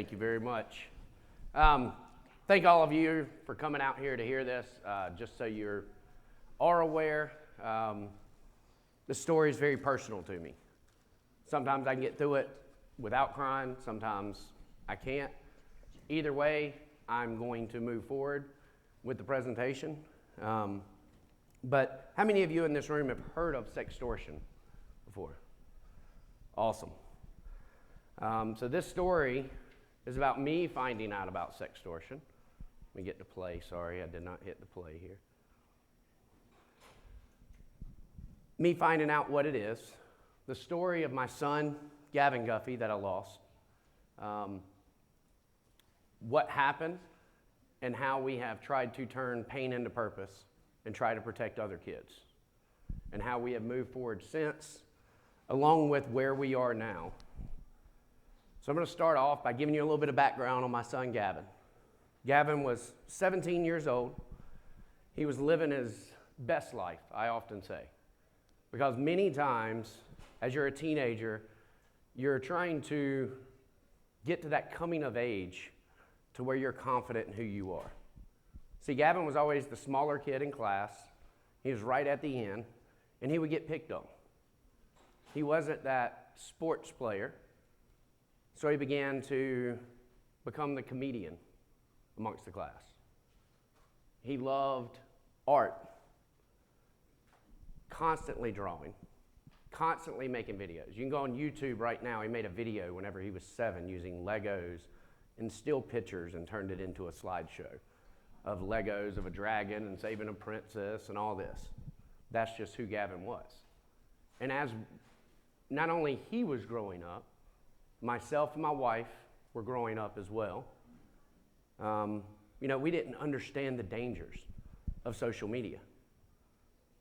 Thank you very much. Thank all of you for coming out here to hear this. Just so you are aware, the story is very personal to me. Sometimes I can get through it without crying, sometimes I can't. Either way, I'm going to move forward with the presentation. But how many of you in this room have heard of sextortion before? Awesome. So this story is about me finding out about sextortion. Let me get to play. Sorry, I did not hit the play here. Me finding out what it is. The story of my son, Gavin Guffey, that I lost. What happened and how we have tried to turn pain into purpose and try to protect other kids. And how we have moved forward since, along with where we are now. So I'm going to start off by giving you a little bit of background on my son, Gavin. Gavin was 17 years old. He was living his best life, I often say. Because many times, as you're a teenager, you're trying to get to that coming of age to where you're confident in who you are. See, Gavin was always the smaller kid in class. He was right at the end, and he would get picked on. He wasn't that sports player. So he began to become the comedian amongst the class. He loved art, constantly drawing, constantly making videos. You can go on YouTube right now. He made a video whenever he was 7 using Legos and still pictures and turned it into a slideshow of Legos of a dragon and saving a princess and all this. That's just who Gavin was. And as not only he was growing up, myself and my wife were growing up as well. We didn't understand the dangers of social media.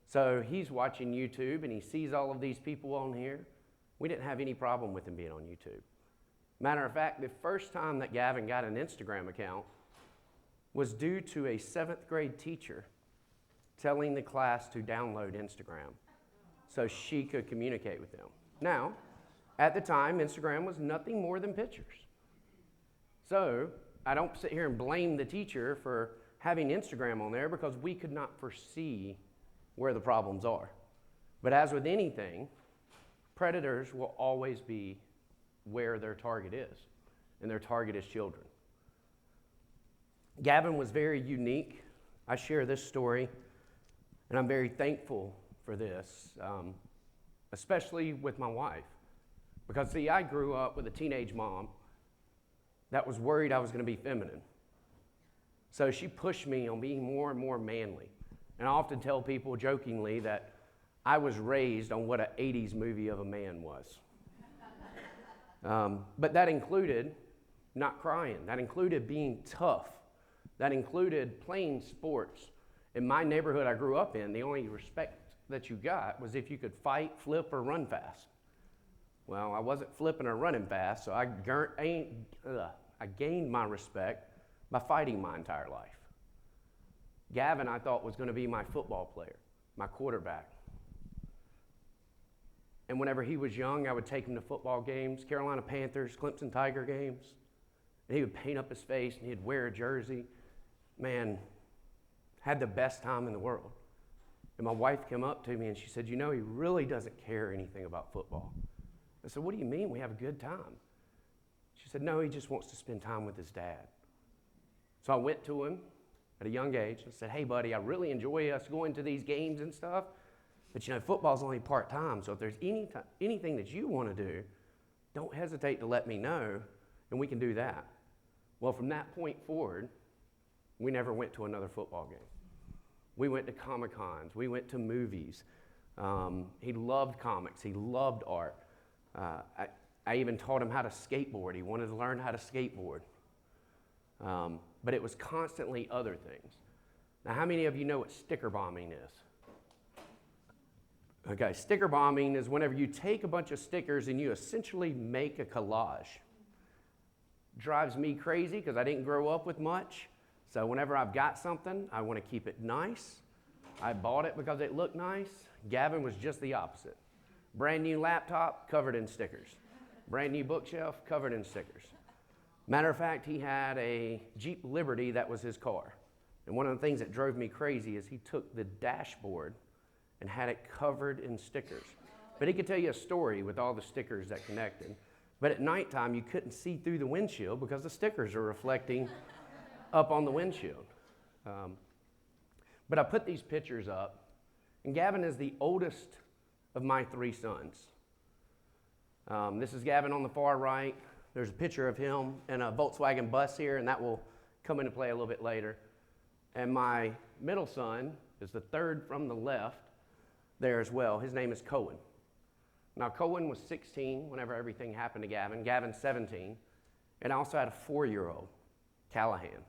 So he's watching YouTube and he sees all of these people on here. We didn't have any problem with him being on YouTube. Matter of fact, the first time that Gavin got an Instagram account was due to a 7th grade teacher telling the class to download Instagram so she could communicate with them. Now, at the time, Instagram was nothing more than pictures. So I don't sit here and blame the teacher for having Instagram on there because we could not foresee where the problems are. But as with anything, predators will always be where their target is, and their target is children. Gavin was very unique. I share this story, and I'm very thankful for this, especially with my wife. Because, see, I grew up with a teenage mom that was worried I was going to be feminine. So she pushed me on being more and more manly. And I often tell people jokingly that I was raised on what an 80s movie of a man was. But that included not crying. That included being tough. That included playing sports. In my neighborhood I grew up in, the only respect that you got was if you could fight, flip, or run fast. Well, I wasn't flipping or running fast, so I gained my respect by fighting my entire life. Gavin, I thought, was going to be my football player, my quarterback. And whenever he was young, I would take him to football games, Carolina Panthers, Clemson Tiger games, and he would paint up his face and he'd wear a jersey. Man, had the best time in the world. And my wife came up to me and she said, he really doesn't care anything about football. I said, what do you mean? We have a good time. She said, no, he just wants to spend time with his dad. So I went to him at a young age and said, hey, buddy, I really enjoy us going to these games and stuff, but football's only part-time, so if there's anything that you want to do, don't hesitate to let me know, and we can do that. Well, from that point forward, we never went to another football game. We went to Comic-Cons. We went to movies. He loved comics. He loved art. I even taught him how to skateboard. He wanted to learn how to skateboard. But it was constantly other things. Now, how many of you know what sticker bombing is? Okay, sticker bombing is whenever you take a bunch of stickers and you essentially make a collage. Drives me crazy because I didn't grow up with much. So whenever I've got something, I want to keep it nice. I bought it because it looked nice. Gavin was just the opposite. Brand new laptop, covered in stickers. Brand new bookshelf, covered in stickers. Matter of fact, he had a Jeep Liberty that was his car. And one of the things that drove me crazy is he took the dashboard and had it covered in stickers. But he could tell you a story with all the stickers that connected. But at nighttime, you couldn't see through the windshield because the stickers are reflecting up on the windshield. But I put these pictures up, and Gavin is the oldest of my 3 sons. This is Gavin on the far right. There's a picture of him in a Volkswagen bus here, and that will come into play a little bit later. And my middle son is the third from the left there as well. His name is Cohen. Now, Cohen was 16 whenever everything happened to Gavin. Gavin's 17. And I also had a 4-year-old, Callahan.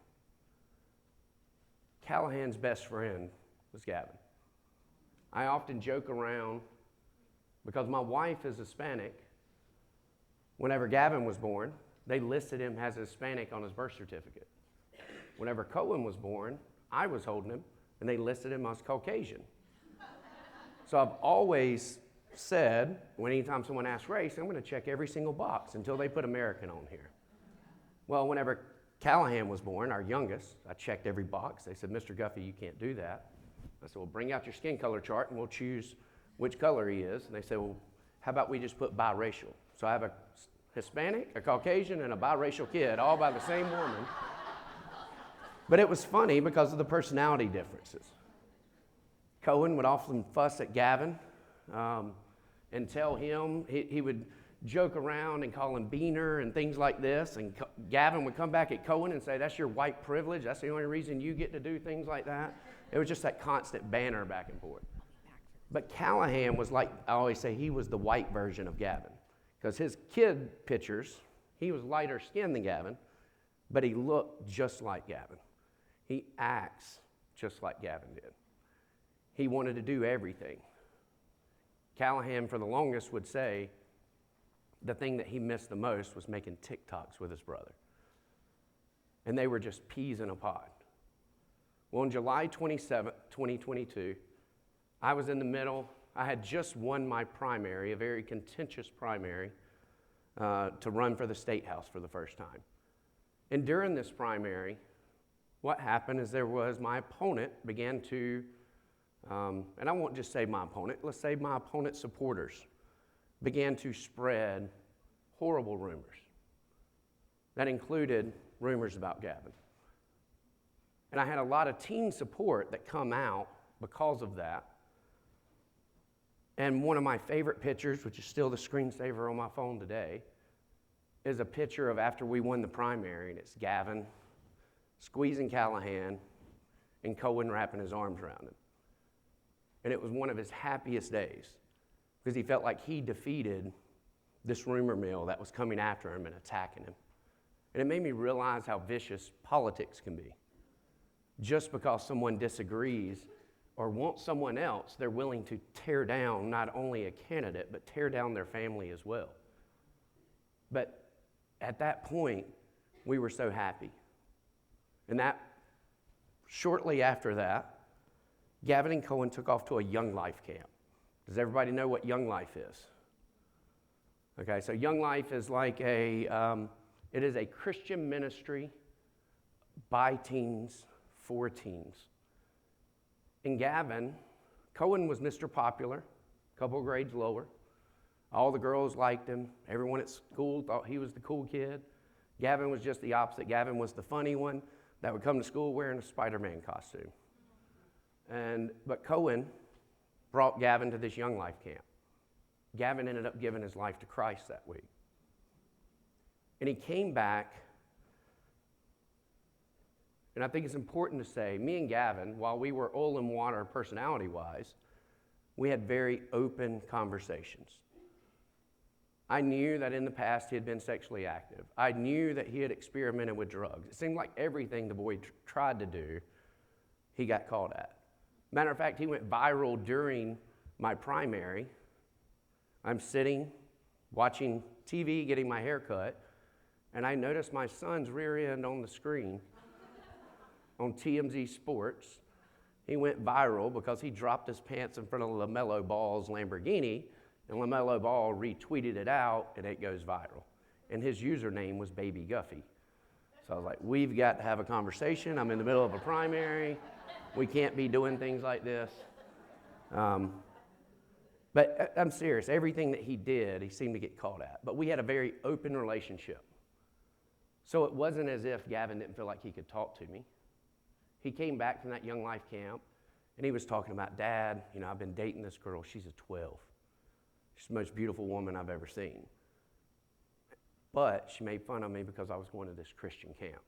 Callahan's best friend was Gavin. I often joke around because my wife is Hispanic. Whenever Gavin was born, they listed him as Hispanic on his birth certificate. Whenever Cohen was born, I was holding him, and they listed him as Caucasian. So I've always said, anytime someone asks race, I'm going to check every single box until they put American on here. Well, whenever Callahan was born, our youngest, I checked every box. They said, Mr. Guffey, you can't do that. I said, well, bring out your skin color chart, and we'll choose which color he is. And they said, well, how about we just put biracial? So I have a Hispanic, a Caucasian, and a biracial kid, all by the same woman. But it was funny because of the personality differences. Cohen would often fuss at Gavin and tell him, he would joke around and call him Beaner and things like this. And Gavin would come back at Cohen and say, that's your white privilege. That's the only reason you get to do things like that. It was just that constant banter back and forth. But Callahan was like, I always say, he was the white version of Gavin. Because his kid pictures, he was lighter skinned than Gavin, but he looked just like Gavin. He acts just like Gavin did. He wanted to do everything. Callahan, for the longest, would say the thing that he missed the most was making TikToks with his brother. And they were just peas in a pod. Well, on July 27th, 2022, I was in the middle. I had just won my primary, a very contentious primary, to run for the state house for the first time. And during this primary, what happened is my opponent began to, and I won't just say my opponent, let's say my opponent's supporters began to spread horrible rumors. That included rumors about Gavin. And I had a lot of teen support that come out because of that. And one of my favorite pictures, which is still the screensaver on my phone today, is a picture of after we won the primary, and it's Gavin squeezing Callahan and Cohen wrapping his arms around him. And it was one of his happiest days because he felt like he defeated this rumor mill that was coming after him and attacking him. And it made me realize how vicious politics can be. Just because someone disagrees or wants someone else, they're willing to tear down not only a candidate, but tear down their family as well. But at that point, we were so happy. And that, shortly after that, Gavin and Cohen took off to a Young Life camp. Does everybody know what Young Life is? Okay, so Young Life is like it is a Christian ministry by teens, for teens. And Cohen was Mr. Popular, a couple of grades lower. All the girls liked him. Everyone at school thought he was the cool kid. Gavin was just the opposite. Gavin was the funny one that would come to school wearing a Spider-Man costume. But Cohen brought Gavin to this Young Life camp. Gavin ended up giving his life to Christ that week. And he came back, and I think it's important to say, me and Gavin, while we were oil and water personality-wise, we had very open conversations. I knew that in the past he had been sexually active. I knew that he had experimented with drugs. It seemed like everything the boy tried to do, he got caught at. Matter of fact, he went viral during my primary. I'm sitting, watching TV, getting my hair cut, and I noticed my son's rear end on the screen on TMZ Sports. He went viral because he dropped his pants in front of LaMelo Ball's Lamborghini, and LaMelo Ball retweeted it out, and it goes viral. And his username was Baby Guffey. So I was like, we've got to have a conversation. I'm in the middle of a primary. We can't be doing things like this. But I'm serious. Everything that he did, he seemed to get caught at. But we had a very open relationship. So it wasn't as if Gavin didn't feel like he could talk to me. He came back from that Young Life camp, and he was talking about, Dad, I've been dating this girl. She's a 12. She's the most beautiful woman I've ever seen. But she made fun of me because I was going to this Christian camp.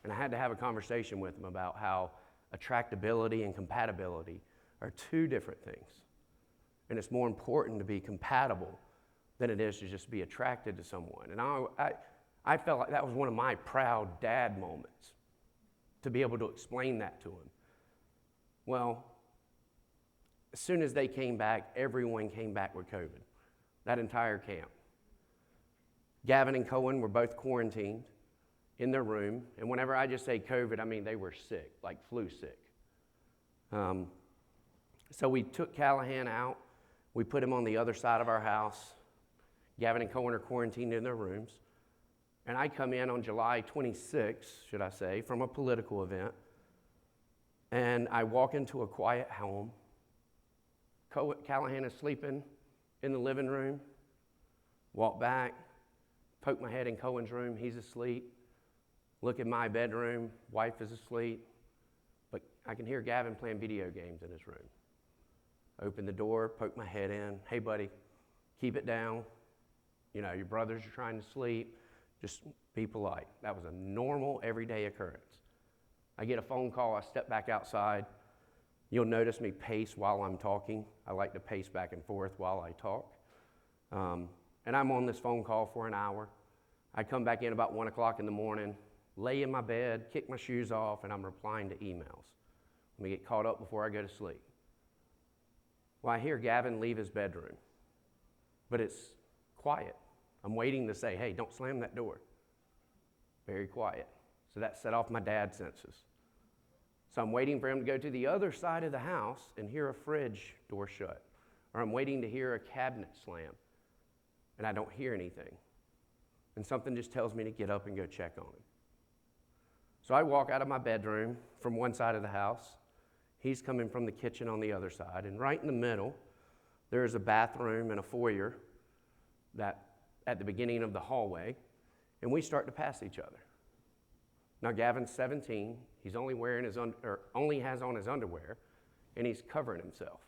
And I had to have a conversation with him about how attractability and compatibility are two different things. And it's more important to be compatible than it is to just be attracted to someone. And I felt like that was one of my proud dad moments, to be able to explain that to him. Well, as soon as they came back, everyone came back with COVID, that entire camp. Gavin and Cohen were both quarantined in their room. And whenever I just say COVID, I mean they were sick, like flu sick. So we took Callahan out. We put him on the other side of our house. Gavin and Cohen are quarantined in their rooms. And I come in on July 26th, should I say, from a political event. And I walk into a quiet home. Callahan is sleeping in the living room. Walk back, poke my head in Cohen's room. He's asleep. Look in my bedroom. Wife is asleep. But I can hear Gavin playing video games in his room. Open the door, poke my head in. Hey, buddy, keep it down. Your brothers are trying to sleep. Just be polite. That was a normal, everyday occurrence. I get a phone call. I step back outside. You'll notice me pace while I'm talking. I like to pace back and forth while I talk. And I'm on this phone call for an hour. I come back in about 1 o'clock in the morning, lay in my bed, kick my shoes off, and I'm replying to emails. Let me get caught up before I go to sleep. Well, I hear Gavin leave his bedroom, but it's quiet. I'm waiting to say, hey, don't slam that door. Very quiet. So that set off my dad's senses. So I'm waiting for him to go to the other side of the house and hear a fridge door shut. Or I'm waiting to hear a cabinet slam, and I don't hear anything. And something just tells me to get up and go check on him. So I walk out of my bedroom from one side of the house. He's coming from the kitchen on the other side. And right in the middle, there is a bathroom and a foyer that at the beginning of the hallway. And we start to pass each other. Now Gavin's 17. He's only only has on his underwear, and he's covering himself.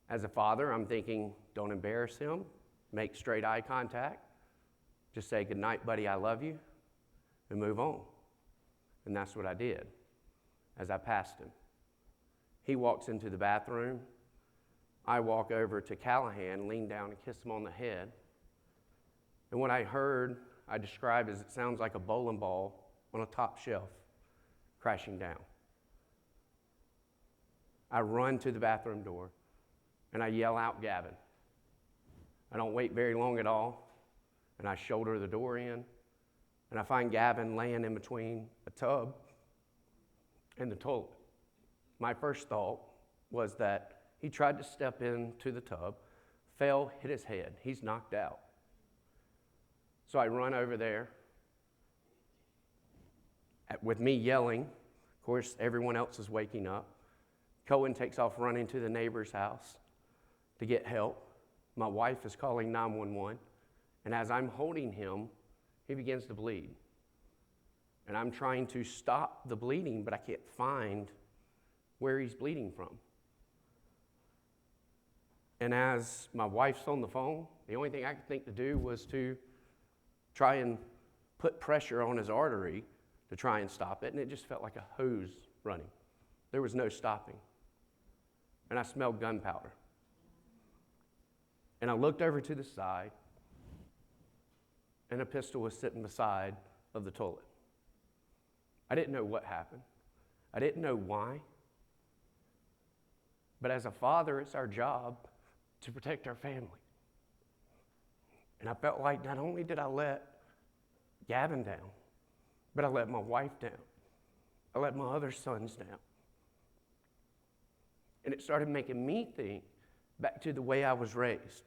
As a father, I'm thinking, don't embarrass him. Make straight eye contact. Just say, good night, buddy, I love you, and move on. And that's what I did as I passed him. He walks into the bathroom. I walk over to Callahan, lean down and kiss him on the head. And what I heard, I described as it sounds like a bowling ball on a top shelf crashing down. I run to the bathroom door and I yell out, Gavin. I don't wait very long at all, and I shoulder the door in, and I find Gavin laying in between a tub and the toilet. My first thought was that he tried to step into the tub, fell, hit his head. He's knocked out. So I run over there with me yelling. Of course, everyone else is waking up. Cohen takes off running to the neighbor's house to get help. My wife is calling 911, and as I'm holding him, he begins to bleed. And I'm trying to stop the bleeding, but I can't find where he's bleeding from. And as my wife's on the phone, the only thing I could think to do was to try and put pressure on his artery to try and stop it, and it just felt like a hose running. There was no stopping. And I smelled gunpowder. And I looked over to the side, and a pistol was sitting beside of the toilet. I didn't know what happened. I didn't know why. But as a father, it's our job to protect our family. And I felt like not only did I let Gavin down, but I let my wife down. I let my other sons down. And it started making me think back to the way I was raised.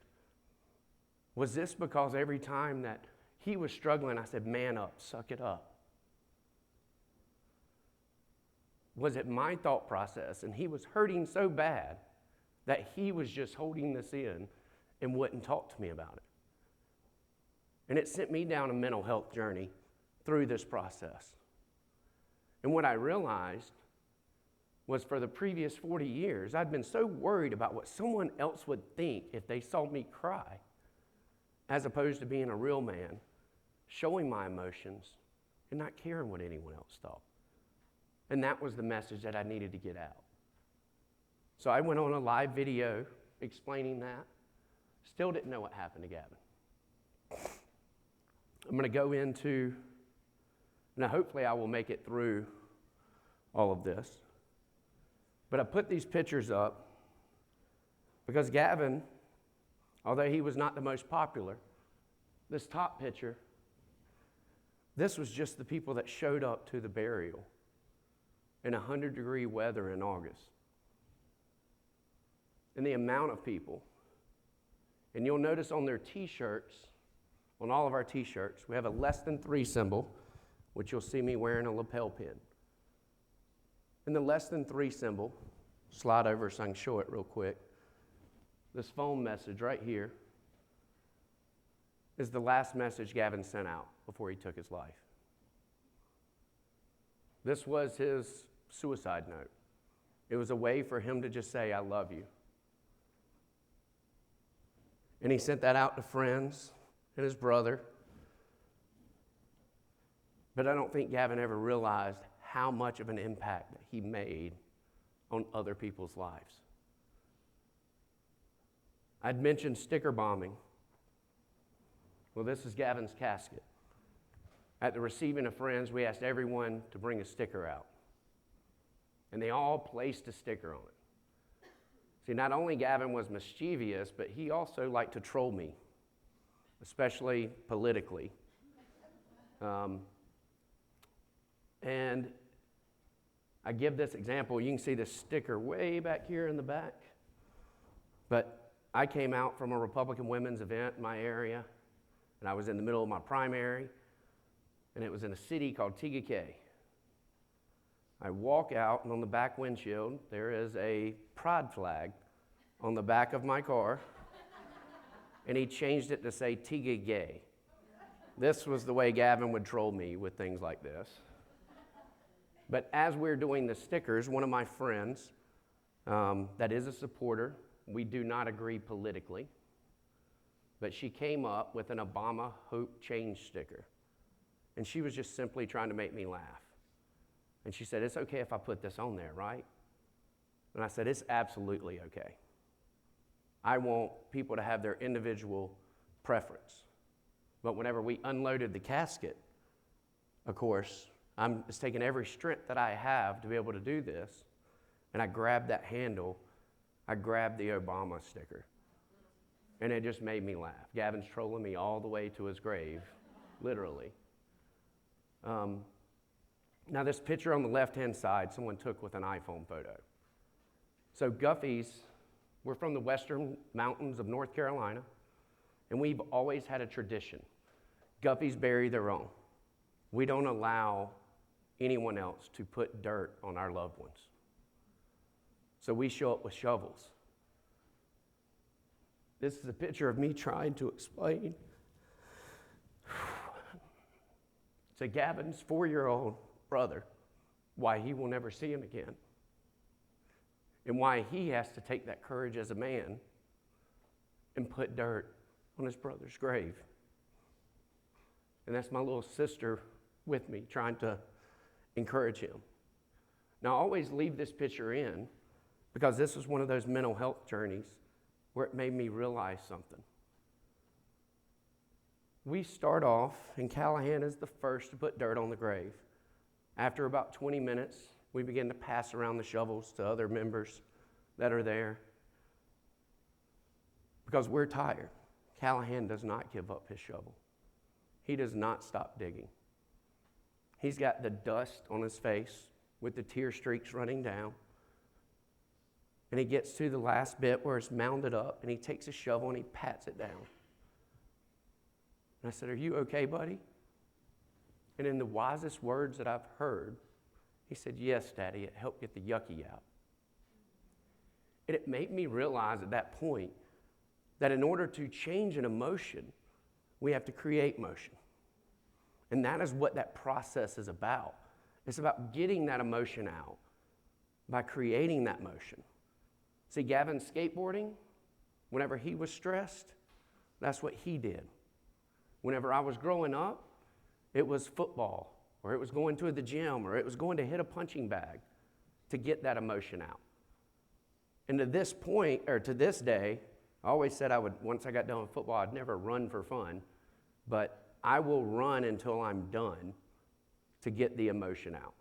Was this because every time that He was struggling. I said, man up, suck it up. Was it my thought process? And he was hurting so bad that he was just holding this in and wouldn't talk to me about it. And it sent me down a mental health journey through this process. And what I realized was for the previous 40 years, I'd been so worried about what someone else would think if they saw me cry, as opposed to being a real man, showing my emotions, and not caring what anyone else thought. And that was the message that I needed to get out. So I went on a live video explaining that. Still didn't know what happened to Gavin. I'm going to go into, now hopefully I will make it through all of this. But I put these pictures up because Gavin, although he was not the most popular, this top picture, this was just the people that showed up to the burial in 100-degree weather in August. And the amount of people. And you'll notice on their t-shirts, on all of our t-shirts, we have a less than 3 symbol, which you'll see me wearing a lapel pin. And the less than 3 symbol, slide over so I can show it real quick. This phone message right here is the last message Gavin sent out before he took his life. This was his suicide note. It was a way for him to just say, I love you. And he sent that out to friends and his brother. But I don't think Gavin ever realized how much of an impact that he made on other people's lives. I'd mentioned sticker bombing. Well, this is Gavin's casket. At the receiving of friends, we asked everyone to bring a sticker out. And they all placed a sticker on it. See, not only Gavin was mischievous, but he also liked to troll me, especially politically. And I give this example. You can see this sticker way back here in the back. But I came out from a Republican women's event in my area, and I was in the middle of my primary, and it was in a city called Tigakay. I walk out, and on the back windshield, there is a pride flag on the back of my car, and he changed it to say Tigagay. This was the way Gavin would troll me with things like this. But as we're doing the stickers, one of my friends that is a supporter, we do not agree politically, but she came up with an Obama Hope Change sticker. And she was just simply trying to make me laugh. And she said, it's okay if I put this on there, right? And I said, it's absolutely okay. I want people to have their individual preference. But whenever we unloaded the casket, of course, I'm just taking every strength that I have to be able to do this, and I grabbed that handle, I grabbed the Obama sticker. And it just made me laugh. Gavin's trolling me all the way to his grave, literally. Now this picture on the left-hand side, someone took with an iPhone photo. So Guffey's, we're from the western mountains of North Carolina, and we've always had a tradition. Guffey's bury their own. We don't allow anyone else to put dirt on our loved ones. So we show up with shovels. This is a picture of me trying to explain to Gavin's 4-year-old brother why he will never see him again, and why he has to take that courage as a man and put dirt on his brother's grave. And that's my little sister with me trying to encourage him. Now, I always leave this picture in because this was one of those mental health journeys where it made me realize something. We start off, and Callahan is the first to put dirt on the grave. After about 20 minutes, we begin to pass around the shovels to other members that are there because we're tired. Callahan does not give up his shovel. He does not stop digging. He's got the dust on his face with the tear streaks running down. And he gets to the last bit where it's mounded up, and he takes a shovel and he pats it down. And I said, "Are you okay, buddy?" And in the wisest words that I've heard, he said, "Yes, Daddy, it helped get the yucky out." And it made me realize at that point that in order to change an emotion, we have to create motion. And that is what that process is about. It's about getting that emotion out by creating that motion. See, Gavin skateboarding, whenever he was stressed, that's what he did. Whenever I was growing up, it was football, or it was going to the gym, or it was going to hit a punching bag to get that emotion out. And to this point, or to this day, I always said I would, once I got done with football, I'd never run for fun, but I will run until I'm done to get the emotion out,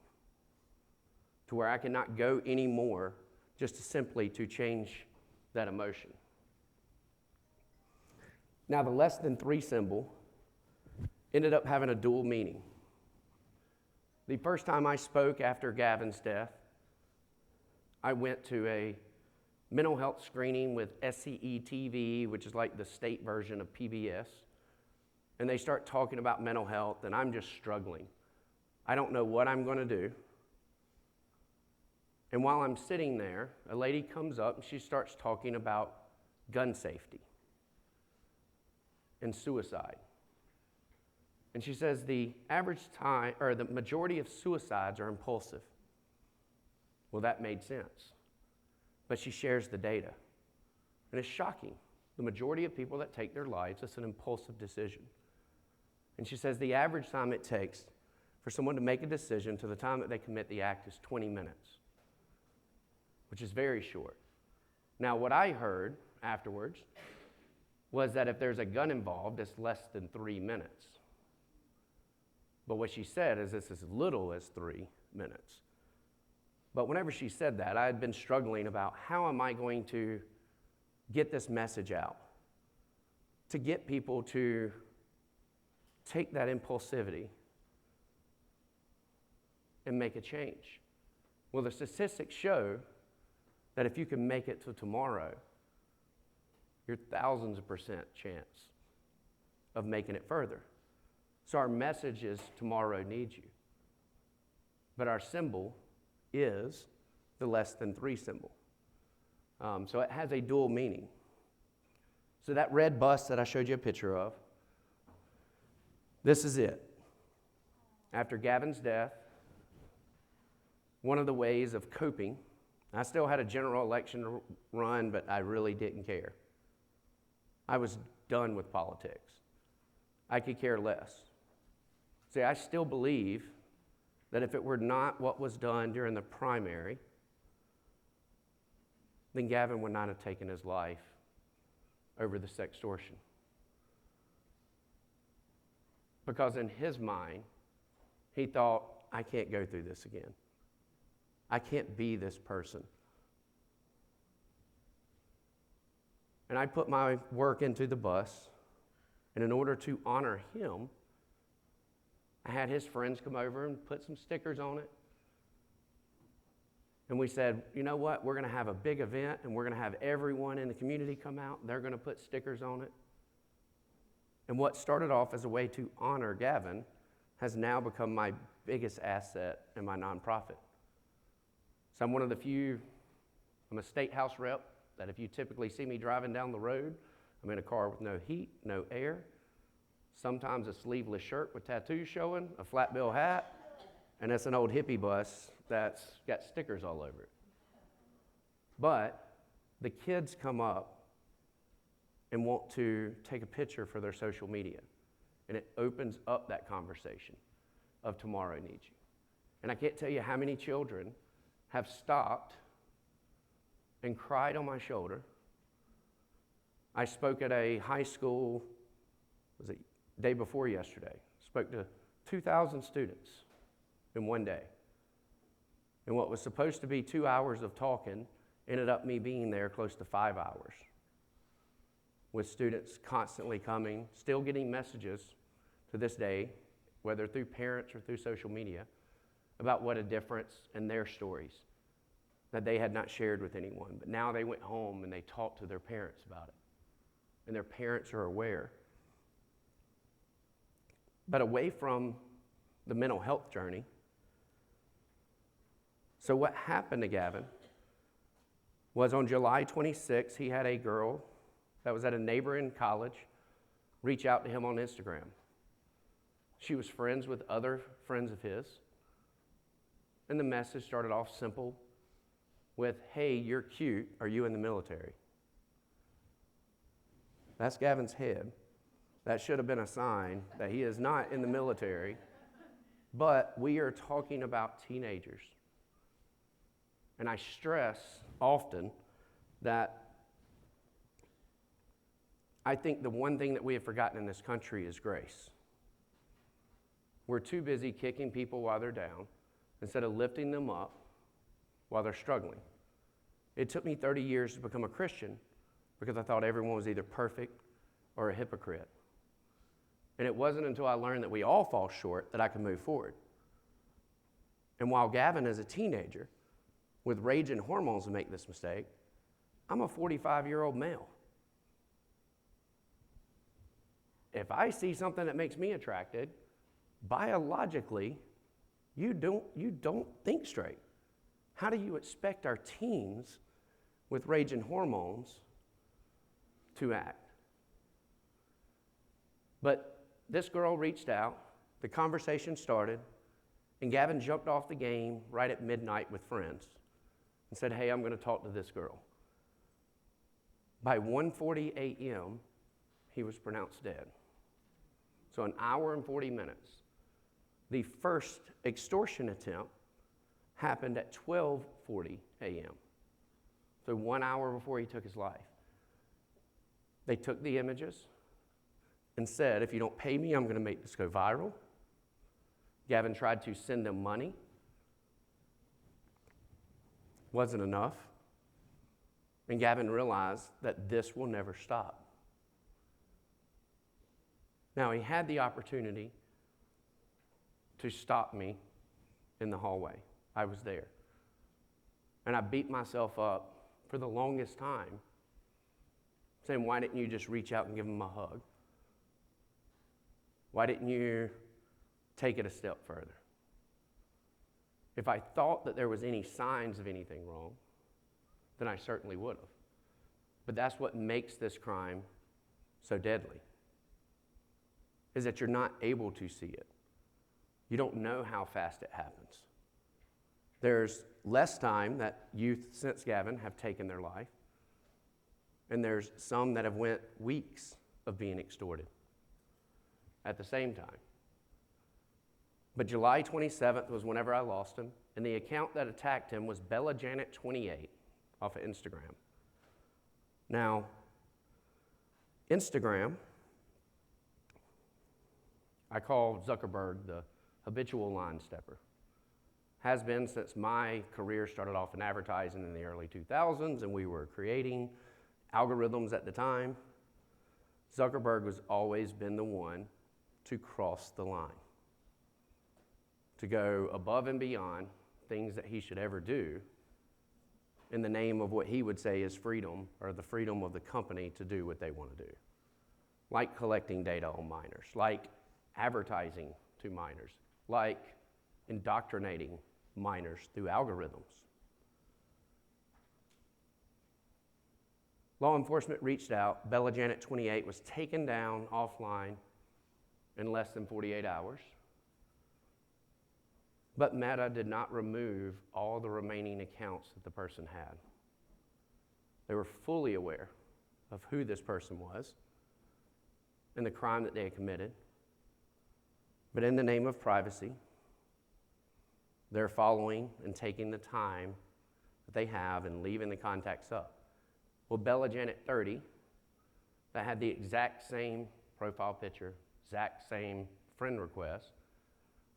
to where I cannot go anymore just simply to change that emotion. Now, the less than 3 symbol ended up having a dual meaning. The first time I spoke after Gavin's death, I went to a mental health screening with SCE TV, which is like the state version of PBS. And they start talking about mental health, and I'm just struggling. I don't know what I'm going to do. And while I'm sitting there, a lady comes up and she starts talking about gun safety and suicide. And she says the average time, or the majority of suicides are impulsive. Well, that made sense. But she shares the data. And it's shocking. The majority of people that take their lives, it's an impulsive decision. And she says the average time it takes for someone to make a decision to the time that they commit the act is 20 minutes, which is very short. Now, what I heard afterwards was that if there's a gun involved, it's less than 3 minutes. But what she said is it's as little as 3 minutes. But whenever she said that, I had been struggling about how am I going to get this message out, to get people to take that impulsivity and make a change. Well, the statistics show that if you can make it to tomorrow, you're thousands of % chance of making it further. So our message is tomorrow needs you. But our symbol is the less than 3 symbol. So it has a dual meaning. So that red bus that I showed you a picture of, this is it. After Gavin's death, one of the ways of coping, I still had a general election to run, but I really didn't care. I was done with politics. I could care less. See, I still believe that if it were not what was done during the primary, then Gavin would not have taken his life over the sextortion. Because in his mind, he thought, I can't go through this again. I can't be this person. And I put my work into the bus, and in order to honor him, I had his friends come over and put some stickers on it. And we said, you know what, we're going to have a big event, and we're going to have everyone in the community come out. They're going to put stickers on it. And what started off as a way to honor Gavin has now become my biggest asset in my nonprofit. So I'm one of the few, I'm a state house rep, that if you typically see me driving down the road, I'm in a car with no heat, no air, sometimes a sleeveless shirt with tattoos showing, a flat bill hat, and that's an old hippie bus that's got stickers all over it. But the kids come up and want to take a picture for their social media. And it opens up that conversation of tomorrow needs you. And I can't tell you how many children have stopped and cried on my shoulder. I spoke at a high school, was it day before yesterday? Spoke to 2,000 students in one day. And what was supposed to be 2 hours of talking ended up me being there close to 5 hours, with students constantly coming, still getting messages to this day, whether through parents or through social media, about what a difference in their stories that they had not shared with anyone. But now they went home and they talked to their parents about it. And their parents are aware. but away from the mental health journey. So what happened to Gavin was on July 26th, he had a girl that was at a neighboring college reach out to him on Instagram. She was friends with other friends of his, and the message started off simple with, "Hey, you're cute. Are you in the military?" That's Gavin's head. That should have been a sign that he is not in the military, but we are talking about teenagers. And I stress often that I think the one thing that we have forgotten in this country is grace. We're too busy kicking people while they're down instead of lifting them up while they're struggling. It took me 30 years to become a Christian because I thought everyone was either perfect or a hypocrite. And it wasn't until I learned that we all fall short that I could move forward. And while Gavin is a teenager with rage and hormones to make this mistake, I'm a 45-year-old male. If I see something that makes me attracted, biologically, you don't think straight. How do you expect our teens with rage and hormones to act? But this girl reached out, the conversation started, and Gavin jumped off the game right at midnight with friends and said, "Hey, I'm going to talk to this girl." By 1:40 a.m., he was pronounced dead. So an hour and 40 minutes. The first extortion attempt happened at 12:40 a.m. So 1 hour before he took his life. They took the images and said, "If you don't pay me, I'm going to make this go viral." Gavin tried to send them money. Wasn't enough. And Gavin realized that this will never stop. Now, he had the opportunity to stop me in the hallway. I was there. And I beat myself up for the longest time, saying, "Why didn't you just reach out and give him a hug? Why didn't you take it a step further?" If I thought that there was any signs of anything wrong, then I certainly would have. But that's what makes this crime so deadly, is that you're not able to see it. You don't know how fast it happens. There's less time that youth since Gavin have taken their life, and there's some that have went weeks of being extorted at the same time. But July 27th was whenever I lost him, and the account that attacked him was BellaJanet28 off of Instagram. Now, Instagram, I call Zuckerberg the habitual line stepper. Has been since my career started off in advertising in the early 2000s, and we were creating algorithms at the time. Zuckerberg has always been the one to cross the line, to go above and beyond things that he should ever do in the name of what he would say is freedom, or the freedom of the company to do what they want to do. Like collecting data on minors, like advertising to minors, like indoctrinating minors through algorithms. Law enforcement reached out. BellaJanet28 was taken down offline in less than 48 hours. But Meta did not remove all the remaining accounts that the person had. They were fully aware of who this person was and the crime that they had committed. But in the name of privacy, they're following and taking the time that they have and leaving the contacts up. Well, BellaJanet30, that had the exact same profile picture, exact same friend request,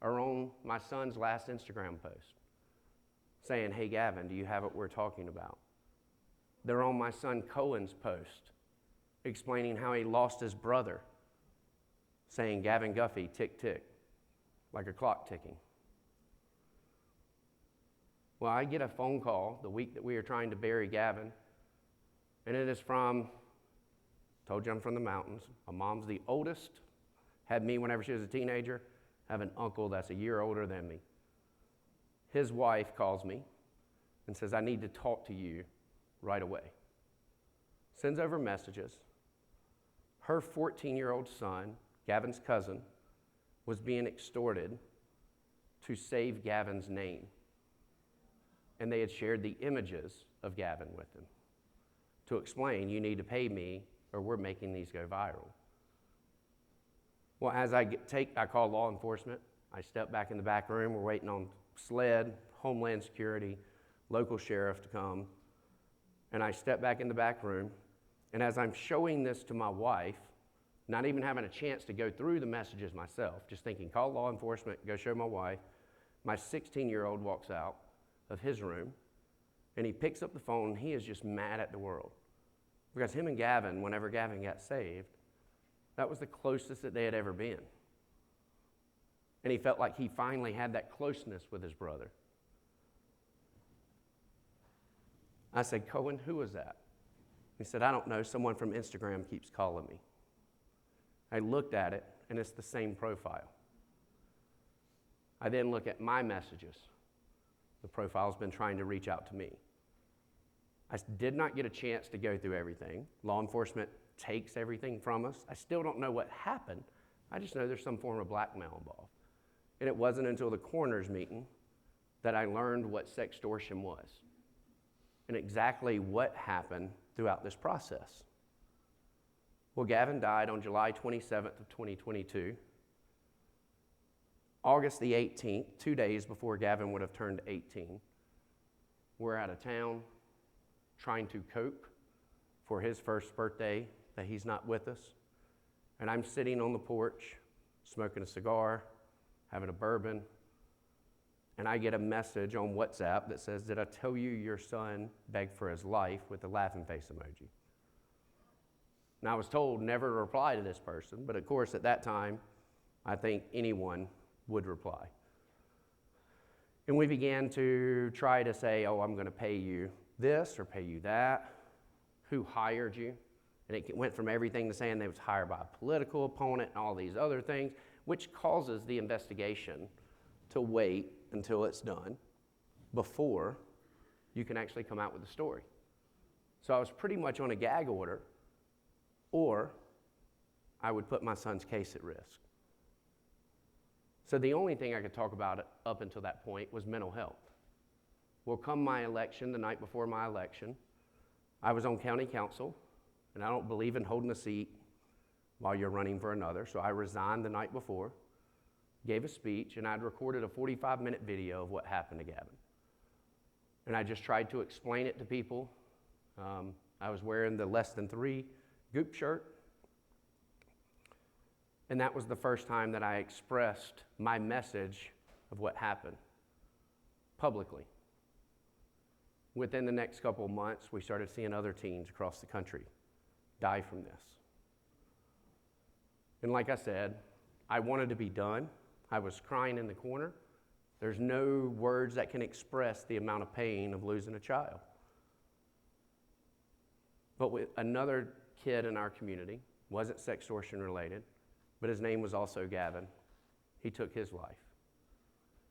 are on my son's last Instagram post saying, "Hey, Gavin, do you have what we're talking about?" They're on my son Cohen's post explaining how he lost his brother, saying, "Gavin Guffey, tick, tick," like a clock ticking. Well, I get a phone call the week that we are trying to bury Gavin, and it is from, told you I'm from the mountains. My mom's the oldest Had me whenever she was a teenager. I have an uncle that's a year older than me. His wife calls me and says, I need to talk to you right away. Sends over messages. Her 14-year-old son, Gavin's cousin, was being extorted to save Gavin's name. And they had shared the images of Gavin with him to explain, you need to pay me or we're making these go viral. Well, as I call law enforcement. I step back in the back room. We're waiting on SLED, Homeland Security, local sheriff to come. And I step back in the back room. And as I'm showing this to my wife, not even having a chance to go through the messages myself, just thinking, call law enforcement, go show my wife, my 16-year-old walks out of his room, and he picks up the phone, and he is just mad at the world. Because him and Gavin, whenever Gavin got saved, that was the closest that they had ever been. And he felt like he finally had that closeness with his brother. I said, Cohen, who was that? He said, I don't know. Someone from Instagram keeps calling me. I looked at it, and it's the same profile. I then look at my messages. The profile's been trying to reach out to me. I did not get a chance to go through everything. Law enforcement takes everything from us. I still don't know what happened. I just know there's some form of blackmail involved. And it wasn't until the coroner's meeting that I learned what sextortion was and exactly what happened throughout this process. Well, Gavin died on July 27th of 2022. August the 18th, 2 days before Gavin would have turned 18, we're out of town trying to cope for his first birthday that he's not with us. And I'm sitting on the porch, smoking a cigar, having a bourbon, and I get a message on WhatsApp that says, did I tell you your son begged for his life, with a laughing face emoji? Now, I was told never to reply to this person, but of course at that time, I think anyone would reply. And we began to try to say, oh, I'm going to pay you this or pay you that. Who hired you? And it went from everything to saying they was hired by a political opponent and all these other things, which causes the investigation to wait until it's done before you can actually come out with a story. So I was pretty much on a gag order, or I would put my son's case at risk. So the only thing I could talk about up until that point was mental health. Well, come my election, the night before my election, I was on county council, and I don't believe in holding a seat while you're running for another, so I resigned the night before, gave a speech, and I'd recorded a 45-minute video of what happened to Gavin. And I just tried to explain it to people. I was wearing the less than 3 Goop shirt. And that was the first time that I expressed my message of what happened publicly. Within the next couple of months, we started seeing other teens across the country die from this. And like I said, I wanted to be done. I was crying in the corner. There's no words that can express the amount of pain of losing a child. But with another kid in our community, wasn't sextortion related, but his name was also Gavin. He took his life.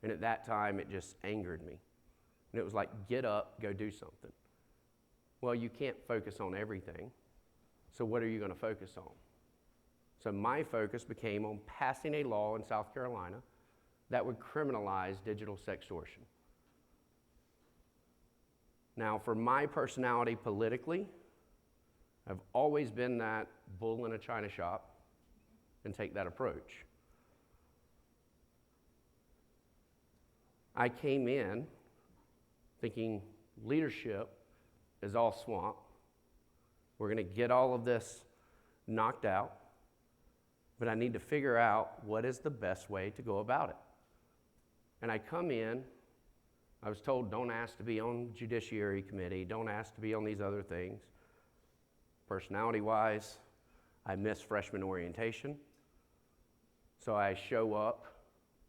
And at that time, it just angered me. And it was like, get up, go do something. Well, you can't focus on everything. So what are you going to focus on? So my focus became on passing a law in South Carolina that would criminalize digital sextortion. Now, for my personality politically, I've always been that bull in a china shop and take that approach. I came in thinking leadership is all swamp. We're going to get all of this knocked out, but I need to figure out what is the best way to go about it. And I come in, I was told don't ask to be on Judiciary Committee, don't ask to be on these other things. Personality-wise, I missed freshman orientation. So I show up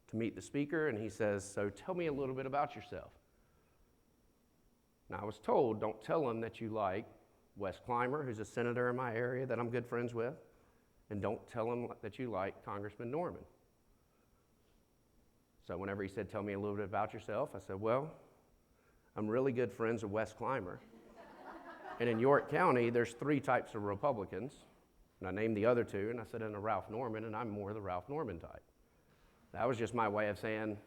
to meet the speaker, and he says, so tell me a little bit about yourself. Now, I was told, don't tell him that you like Wes Clymer, who's a senator in my area that I'm good friends with, and don't tell him that you like Congressman Norman. So whenever he said, tell me a little bit about yourself, I said, well, I'm really good friends with Wes Clymer. And in York County, there's 3 types of Republicans. And I named the other 2, and I said, and a Ralph Norman, and I'm more the Ralph Norman type. That was just my way of saying,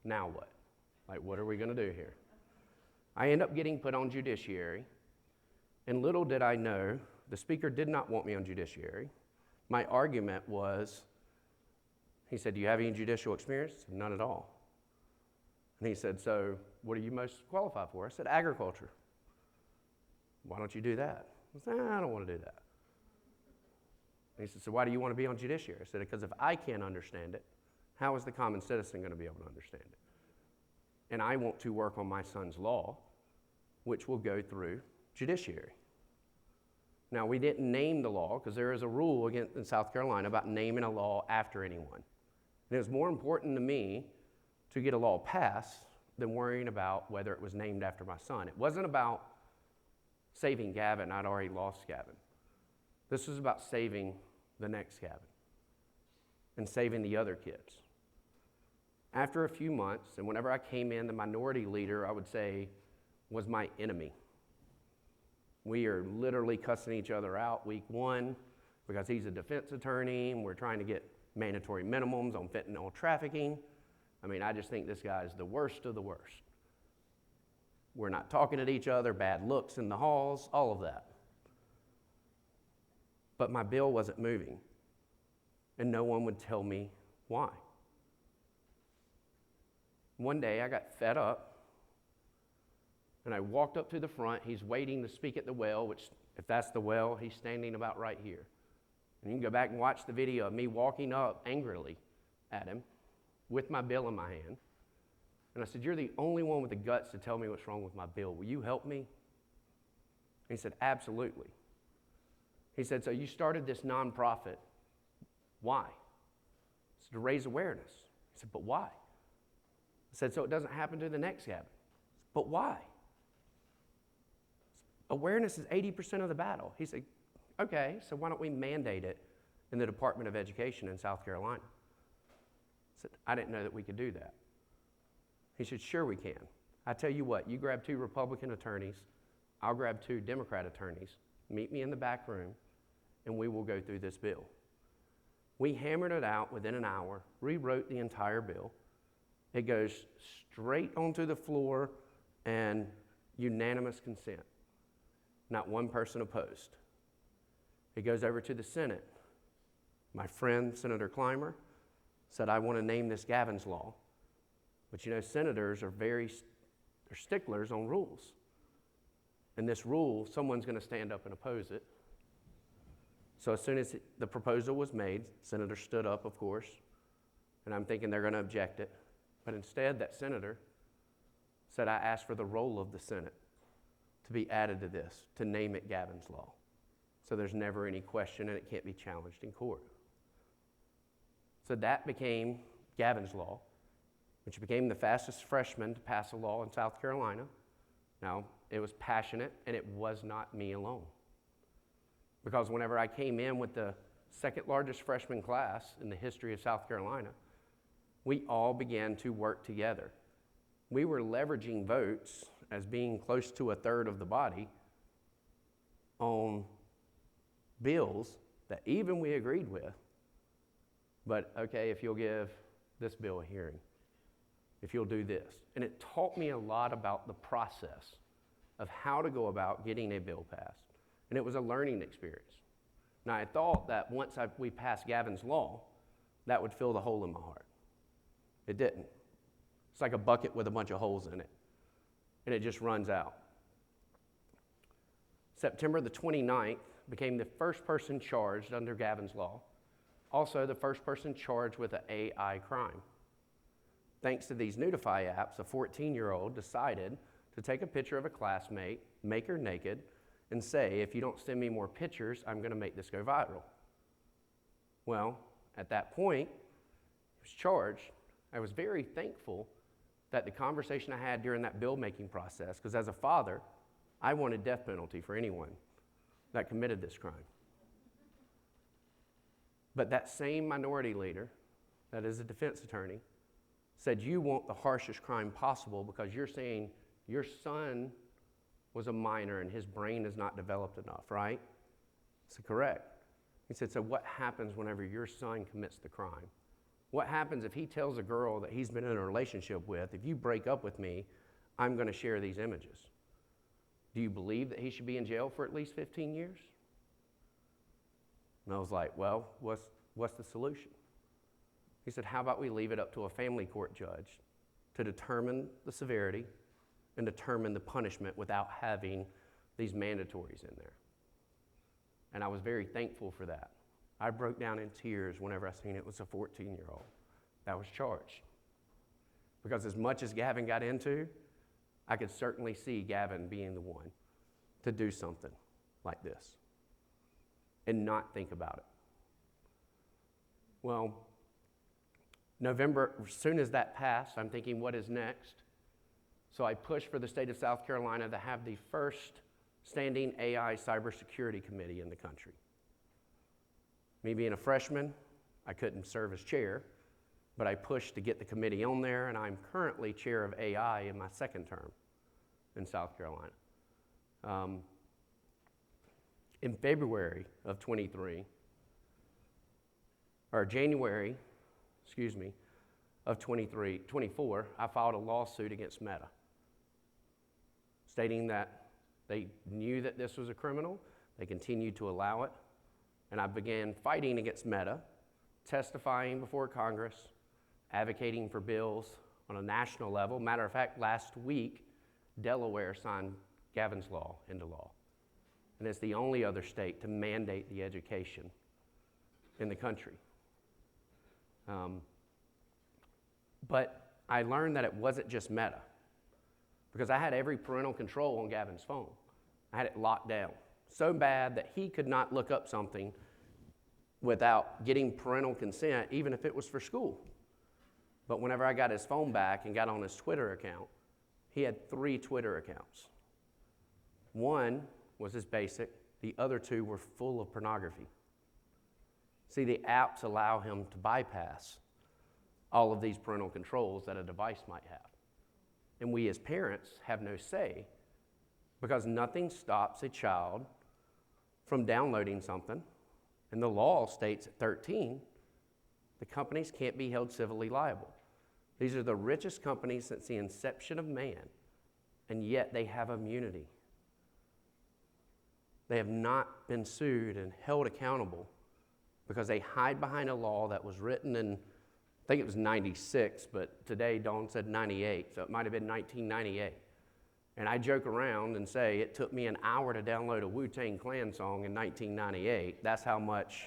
now what? Like, what are we going to do here? I end up getting put on judiciary, and little did I know, the speaker did not want me on judiciary. My argument was, he said, do you have any judicial experience? I said, none at all. And he said, so what are you most qualified for? I said, agriculture. Why don't you do that? I said, I don't want to do that. And he said, so why do you want to be on judiciary? I said, because if I can't understand it, how is the common citizen going to be able to understand it? And I want to work on my son's law, which will go through judiciary. Now, we didn't name the law because there is a rule in South Carolina about naming a law after anyone. And it was more important to me to get a law passed than worrying about whether it was named after my son. It wasn't about saving Gavin. I'd already lost Gavin. This was about saving the next Gavin and saving the other kids. After a few months, and whenever I came in, the minority leader, I would say, was my enemy. We are literally cussing each other out week 1 because he's a defense attorney, and we're trying to get mandatory minimums on fentanyl trafficking. I mean, I just think this guy is the worst of the worst. We're not talking at each other, bad looks in the halls, all of that. But my bill wasn't moving, and no one would tell me why. One day I got fed up, and I walked up to the front. He's waiting to speak at the well, which, if that's the well, he's standing about right here. And you can go back and watch the video of me walking up angrily at him with my bill in my hand. And I said, you're the only one with the guts to tell me what's wrong with my bill. Will you help me? And he said, absolutely. He said, so you started this nonprofit. Why? I said, to raise awareness. He said, but why? I said, so it doesn't happen to the next Gavin. But why? Awareness is 80% of the battle. He said, okay, so why don't we mandate it in the Department of Education in South Carolina? I said, I didn't know that we could do that. He said, sure we can. I tell you what, you grab 2 Republican attorneys, I'll grab 2 Democrat attorneys, meet me in the back room, and we will go through this bill. We hammered it out within an hour, rewrote the entire bill. It goes straight onto the floor and unanimous consent. Not one person opposed. It goes over to the Senate. My friend, Senator Clymer, said, I want to name this Gavin's Law. But you know, senators are they're sticklers on rules. And this rule, someone's going to stand up and oppose it. So as soon as the proposal was made, Senator stood up, of course, and I'm thinking they're going to object it. But instead, that senator said, I asked for the role of the Senate to be added to this, to name it Gavin's Law. So there's never any question and it can't be challenged in court. So that became Gavin's Law, which became the fastest freshman to pass a law in South Carolina. Now, it was passionate, and it was not me alone. Because whenever I came in with the second largest freshman class in the history of South Carolina, we all began to work together. We were leveraging votes as being close to a third of the body on bills that even we agreed with. But okay, if you'll give this bill a hearing, if you'll do this. And it taught me a lot about the process of how to go about getting a bill passed. And it was a learning experience. Now, I thought that once we passed Gavin's Law, that would fill the hole in my heart. It didn't. It's like a bucket with a bunch of holes in it, and it just runs out. September the 29th became the first person charged under Gavin's Law, also the first person charged with an AI crime. Thanks to these Notify apps, a 14-year-old decided to take a picture of a classmate, make her naked, and say, if you don't send me more pictures, I'm going to make this go viral. Well, at that point, he was charged. I was very thankful that the conversation I had during that bill-making process, because as a father, I wanted death penalty for anyone that committed this crime. But that same minority leader, that is a defense attorney, said you want the harshest crime possible because you're saying your son was a minor and his brain is not developed enough, right? I said, correct. He said, so what happens whenever your son commits the crime? What happens if he tells a girl that he's been in a relationship with, if you break up with me, I'm going to share these images? Do you believe that he should be in jail for at least 15 years? And I was like, well, what's the solution? He said, how about we leave it up to a family court judge to determine the severity and determine the punishment without having these mandatories in there. And I was very thankful for that. I broke down in tears whenever I seen it was a 14-year-old that was charged. Because as much as Gavin got into, I could certainly see Gavin being the one to do something like this and not think about it. Well, November, as soon as that passed, I'm thinking, what is next? So I pushed for the state of South Carolina to have the first standing AI cybersecurity committee in the country. Me being a freshman, I couldn't serve as chair, but I pushed to get the committee on there, and I'm currently chair of AI in my second term in South Carolina. In February of 23, or January, of 24, I filed a lawsuit against Meta, stating that they knew that this was a criminal, they continued to allow it, and I began fighting against Meta, testifying before Congress, advocating for bills on a national level. Matter of fact, last week, Delaware signed Gavin's law into law, and it's the only other state to mandate the education in the country. But I learned that it wasn't just Meta, because I had every parental control on Gavin's phone. I had it locked down so bad that he could not look up something without getting parental consent, even if it was for school. But whenever I got his phone back and got on his Twitter account, he had 3 Twitter accounts. One was his basic, the other 2 were full of pornography. See, the apps allow him to bypass all of these parental controls that a device might have. And we as parents have no say, because nothing stops a child from downloading something. And the law states at 13, the companies can't be held civilly liable. These are the richest companies since the inception of man, and yet they have immunity. They have not been sued and held accountable because they hide behind a law that was written in, I think it was 96, but today Dawn said 98, so it might have been 1998. And I joke around and say it took me an hour to download a Wu-Tang Clan song in 1998. That's how much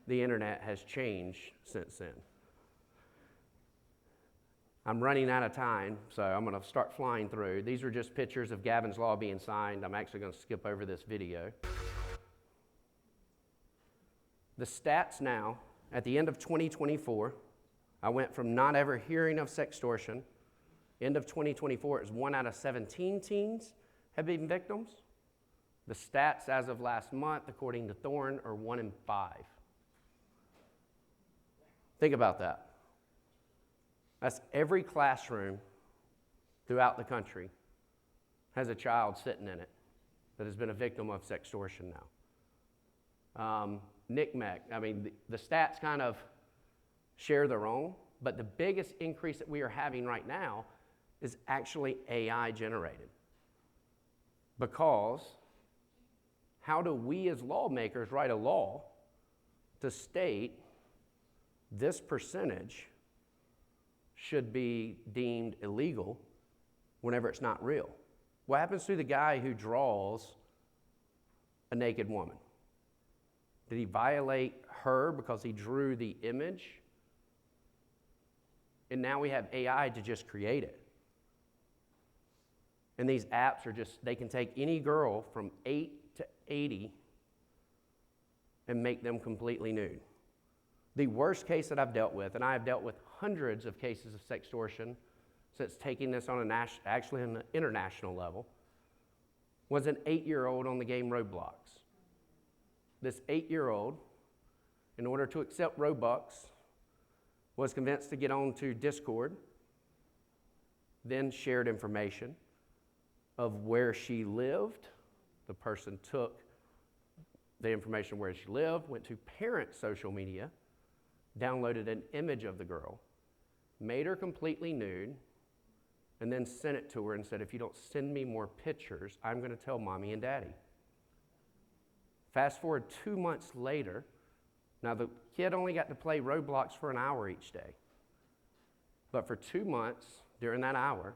the internet has changed since then. I'm running out of time, so I'm going to start flying through. These are just pictures of Gavin's law being signed. I'm actually going to skip over this video. The stats now, at the end of 2024, I went from not ever hearing of sextortion. End of 2024, it was 1 out of 17 teens have been victims. The stats as of last month, according to Thorne, are 1 in 5. Think about that. That's every classroom throughout the country has a child sitting in it that has been a victim of sextortion now. NCMEC, I mean, the stats kind of share their own, but the biggest increase that we are having right now is actually AI generated. Because how do we as lawmakers write a law to state this percentage should be deemed illegal whenever it's not real? What happens to the guy who draws a naked woman? Did he violate her because he drew the image? And now we have AI to just create it. And these apps are just, they can take any girl from 8 to 80 and make them completely nude. The worst case that I've dealt with, and I have dealt with hundreds of cases of sextortion since taking this on actually on an international level, was an 8-year-old on the game Roblox. This 8-year-old in order to accept Robux, was convinced to get onto Discord, then shared information of where she lived. The person took the information where she lived, went to parent social media, downloaded an image of the girl, made her completely nude, and then sent it to her and said, if you don't send me more pictures, I'm going to tell mommy and daddy. Fast forward 2 months later, now the kid only got to play Roblox for an hour each day. But for 2 months, during that hour,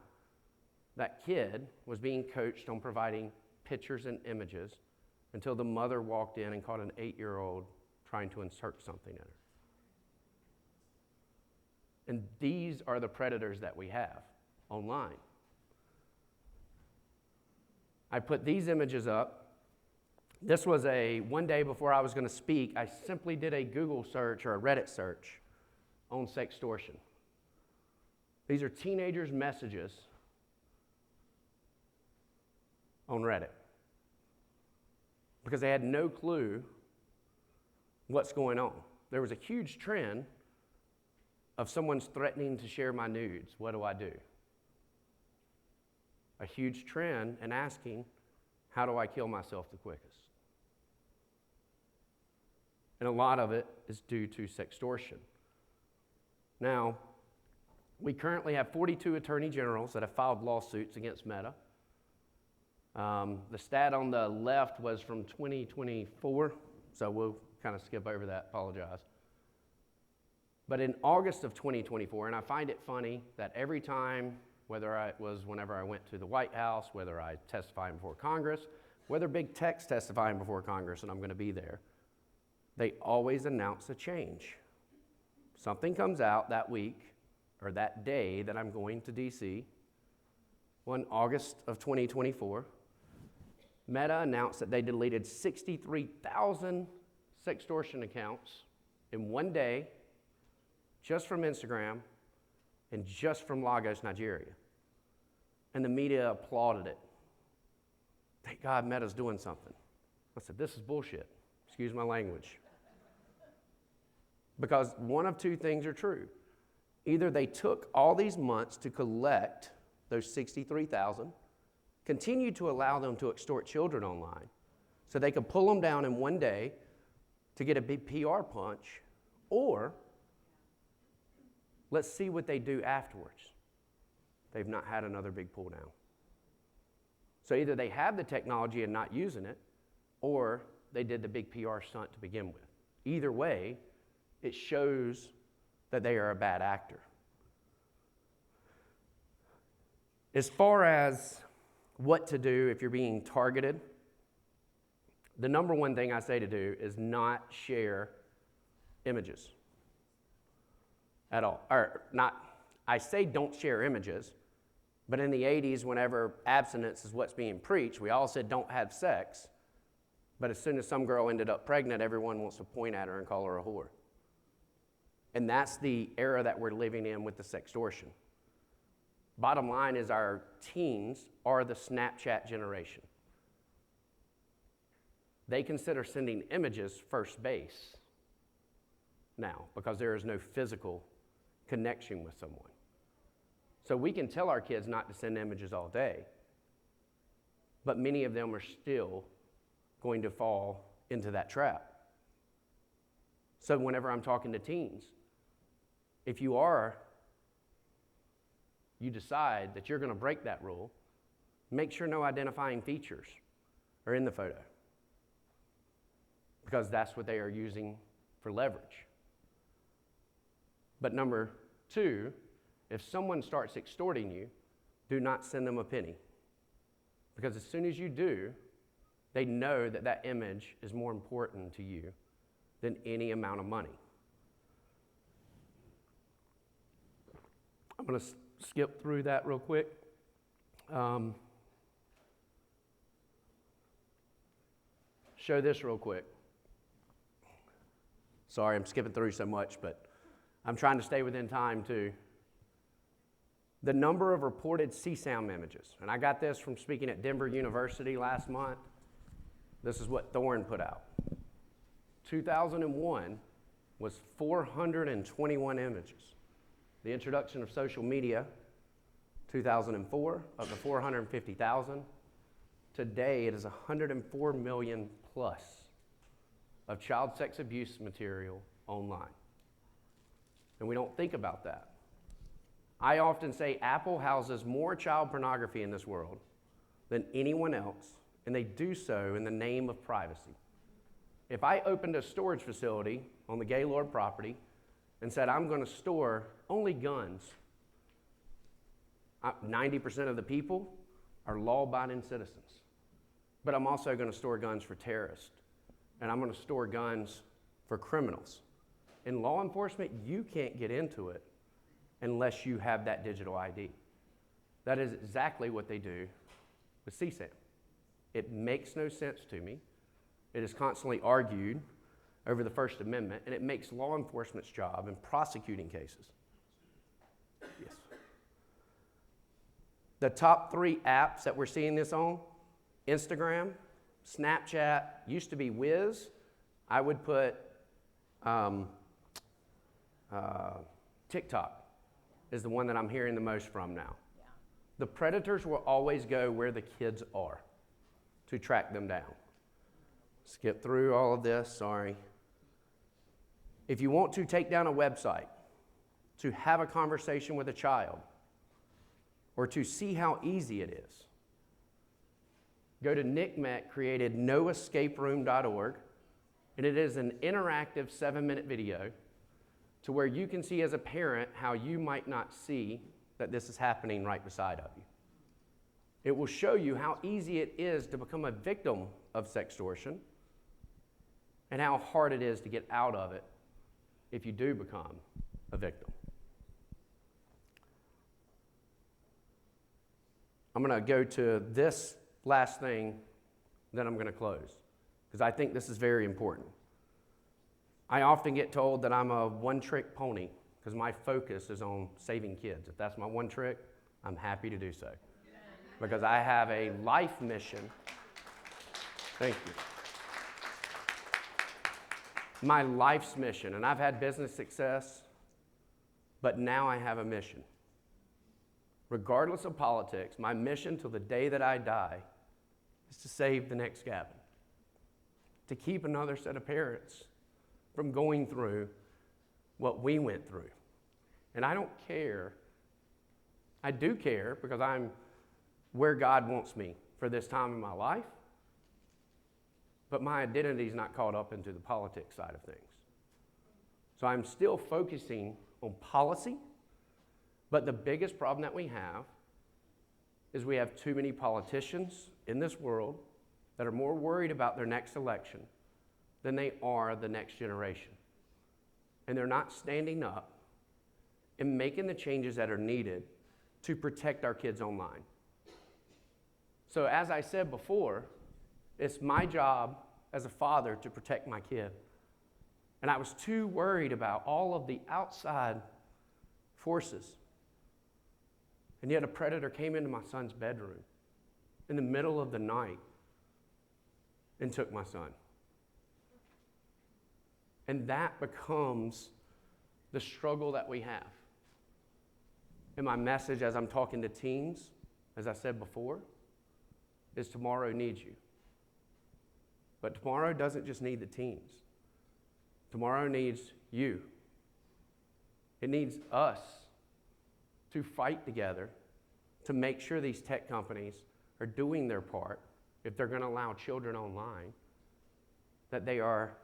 that kid was being coached on providing pictures and images until the mother walked in and caught an 8-year-old trying to insert something in her. And these are the predators that we have online. I put these images up. This was one day before I was going to speak, I simply did a Google search or a Reddit search on sextortion. These are teenagers' messages on Reddit because they had no clue what's going on. There was a huge trend of someone's threatening to share my nudes. What do I do? A huge trend and asking, how do I kill myself the quickest? And a lot of it is due to sextortion. Now, we currently have 42 attorney generals that have filed lawsuits against Meta. The stat on the left was from 2024, so we'll kind of skip over that, apologize. But in August of 2024, and I find it funny that every time, whenever I went to the White House, whether I testified before Congress, whether big tech's testifying before Congress and I'm going to be there, they always announce a change. Something comes out that week or that day that I'm going to DC. Well, in August of 2024, Meta announced that they deleted 63,000 sextortion accounts in one day, just from Instagram and just from Lagos, Nigeria. And the media applauded it. Thank God Meta's doing something. I said, this is bullshit. Excuse my language. Because one of two things are true. Either they took all these months to collect those 63,000, continued to allow them to extort children online, so they could pull them down in one day to get a big PR punch, or let's see what they do afterwards. They've not had another big pull down. So either they have the technology and not using it, or they did the big PR stunt to begin with. Either way, it shows that they are a bad actor. As far as what to do if you're being targeted, the number one thing I say to do is not share images at all. Or not, I say don't share images, but in the 80s, whenever abstinence is what's being preached, we all said don't have sex, but as soon as some girl ended up pregnant, everyone wants to point at her and call her a whore. And that's the era that we're living in with the sextortion. Bottom line is our teens are the Snapchat generation. They consider sending images first base now because there is no physical connection with someone. So we can tell our kids not to send images all day, but many of them are still going to fall into that trap. So whenever I'm talking to teens, if you decide that you're going to break that rule, make sure no identifying features are in the photo, because that's what they are using for leverage. But number two, if someone starts extorting you, do not send them a penny, because as soon as you do, they know that that image is more important to you than any amount of money. I'm going to skip through that real quick. Show this real quick. Sorry, I'm skipping through so much, but I'm trying to stay within time too. The number of reported CSAM images, and I got this from speaking at Denver University last month. This is what Thorne put out. 2001, was 421 images. The introduction of social media, 2004, up to 450,000. Today, it is 104 million plus of child sex abuse material online. And we don't think about that. I often say Apple houses more child pornography in this world than anyone else, and they do so in the name of privacy. If I opened a storage facility on the Gaylord property and said, I'm going to store only guns, 90% of the people are law-abiding citizens. But I'm also going to store guns for terrorists, and I'm going to store guns for criminals. In law enforcement, you can't get into it unless you have that digital ID. That is exactly what they do with CSAM. It makes no sense to me. It is constantly argued over the First Amendment, and it makes law enforcement's job in prosecuting cases. Yes. The top 3 apps that we're seeing this on, Instagram, Snapchat, used to be Wiz. I would put TikTok is the one that I'm hearing the most from now. Yeah. The predators will always go where the kids are to track them down. Skip through all of this, sorry. If you want to take down a website, to have a conversation with a child, or to see how easy it is, go to NCMEC created noescaperoom.org, and it is an interactive 7-minute video to where you can see as a parent how you might not see that this is happening right beside of you. It will show you how easy it is to become a victim of sextortion and how hard it is to get out of it if you do become a victim. I'm going to go to this last thing, then I'm going to close, because I think this is very important. I often get told that I'm a one-trick pony because my focus is on saving kids. If that's my one trick, I'm happy to do so, because I have a life mission. Thank you. My life's mission, and I've had business success, but now I have a mission. Regardless of politics, my mission till the day that I die is to save the next Gavin, to keep another set of parents from going through what we went through. And I don't care. I do care because I'm where God wants me for this time in my life, but my identity is not caught up into the politics side of things. So I'm still focusing on policy, but the biggest problem that we have is we have too many politicians in this world that are more worried about their next election than they are the next generation. And they're not standing up and making the changes that are needed to protect our kids online. So as I said before, it's my job as a father to protect my kid. And I was too worried about all of the outside forces. And yet a predator came into my son's bedroom in the middle of the night and took my son. And that becomes the struggle that we have. And my message as I'm talking to teens, as I said before, is tomorrow needs you. But tomorrow doesn't just need the teens. Tomorrow needs you. It needs us to fight together to make sure these tech companies are doing their part, if they're going to allow children online, that they are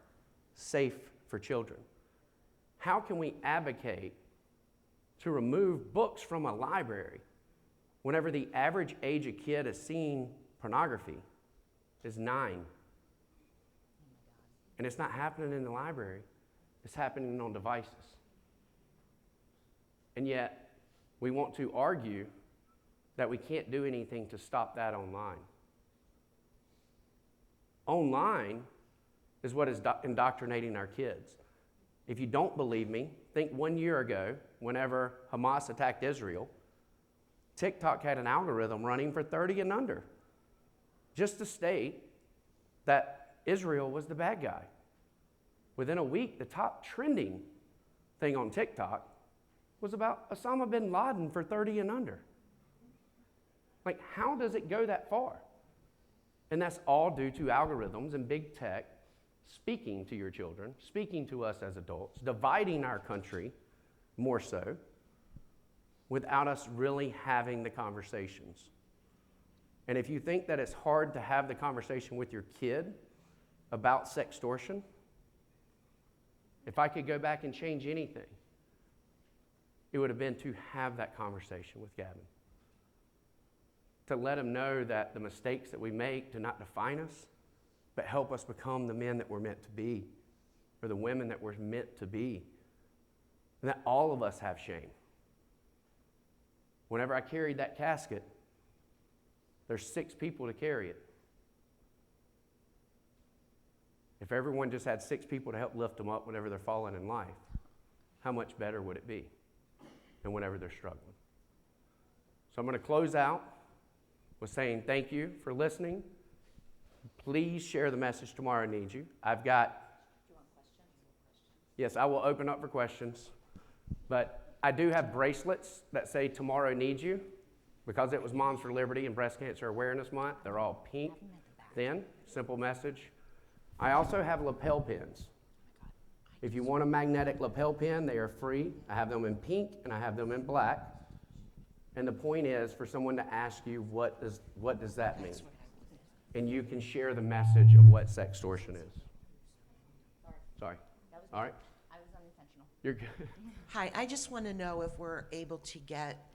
safe for children. How can we advocate to remove books from a library whenever the average age a kid is seeing pornography is 9? And it's not happening in the library, it's happening on devices. And yet, we want to argue that we can't do anything to stop that online. Online is what is indoctrinating our kids. If you don't believe me, think 1 year ago, whenever Hamas attacked Israel, TikTok had an algorithm running for 30 and under, just to state that Israel was the bad guy. Within a week, the top trending thing on TikTok was about Osama bin Laden for 30 and under. Like, how does it go that far? And that's all due to algorithms and big tech speaking to your children, speaking to us as adults, dividing our country more so, without us really having the conversations. And if you think that it's hard to have the conversation with your kid about sextortion, if I could go back and change anything, it would have been to have that conversation with Gavin. To let him know that the mistakes that we make do not define us, but help us become the men that we're meant to be, or the women that we're meant to be. And that all of us have shame. Whenever I carried that casket, there's 6 people to carry it. If everyone just had 6 people to help lift them up whenever they're falling in life, how much better would it be than whenever they're struggling? So I'm going to close out with saying thank you for listening. Please share the message Tomorrow Needs You. I've got... Do you want questions? Yes, I will open up for questions. But I do have bracelets that say Tomorrow Needs You. Because it was Moms for Liberty and Breast Cancer Awareness Month, they're all pink, thin, simple message. I also have lapel pins. If you want a magnetic lapel pin, they are free. I have them in pink and I have them in black. And the point is for someone to ask you, what does that mean? And you can share the message of what sextortion is. Sorry. All right. I was unintentional. You're good. Hi, I just want to know if we're able to get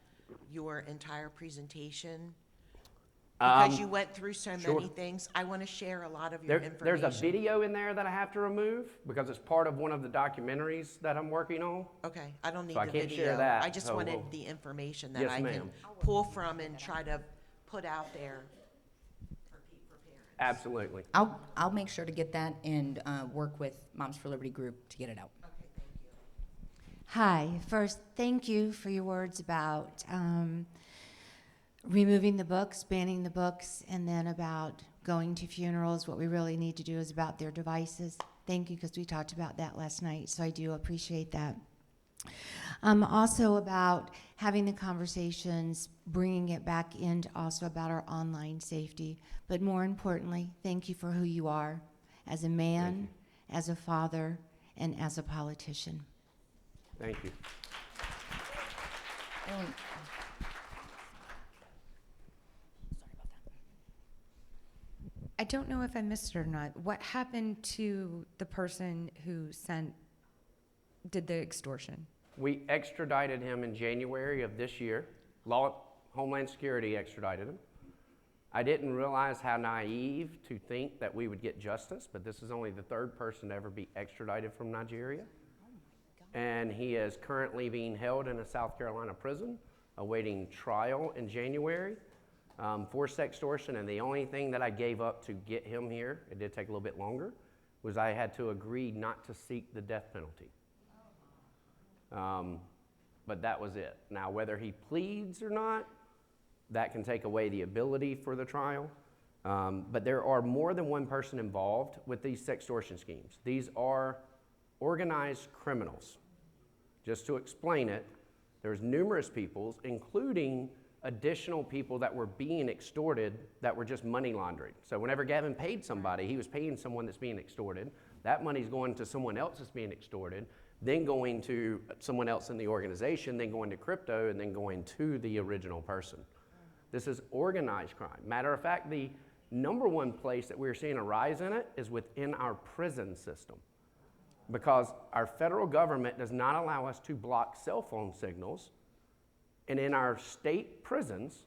your entire presentation, because you went through so sure. many things. I want to share a lot of your information. There's a video in there that I have to remove because it's part of one of the documentaries that I'm working on. Okay, I don't need So I the can't video. share that. I just wanted the information that Yes, I ma'am. can pull from and try to put out there for parents. Absolutely. I'll make sure to get that and work with Moms for Liberty group to get it out. Okay, thank you. Hi. First, thank you for your words about removing the books, banning the books, and then about going to funerals. What we really need to do is about their devices. Thank you, because we talked about that last night, so I do appreciate that. Also about having the conversations, bringing it back into also about our online safety. But more importantly, thank you for who you are as a man, as a father, and as a politician. Thank you. I don't know if I missed it or not. What happened to the person who did the extortion? We extradited him in January of this year. Homeland Security extradited him. I didn't realize how naive to think that we would get justice, but this is only the 3rd person to ever be extradited from Nigeria. And he is currently being held in a South Carolina prison, awaiting trial in January for sextortion. And the only thing that I gave up to get him here, it did take a little bit longer, was I had to agree not to seek the death penalty. But that was it. Now, whether he pleads or not, that can take away the ability for the trial. But there are more than one person involved with these sextortion schemes. These are organized criminals. Just to explain it, there's numerous people, including additional people that were being extorted that were just money laundering. So whenever Gavin paid somebody, he was paying someone that's being extorted. That money's going to someone else that's being extorted, then going to someone else in the organization, then going to crypto, and then going to the original person. This is organized crime. Matter of fact, the number one place that we're seeing a rise in it is within our prison system, because our federal government does not allow us to block cell phone signals. And in our state prisons,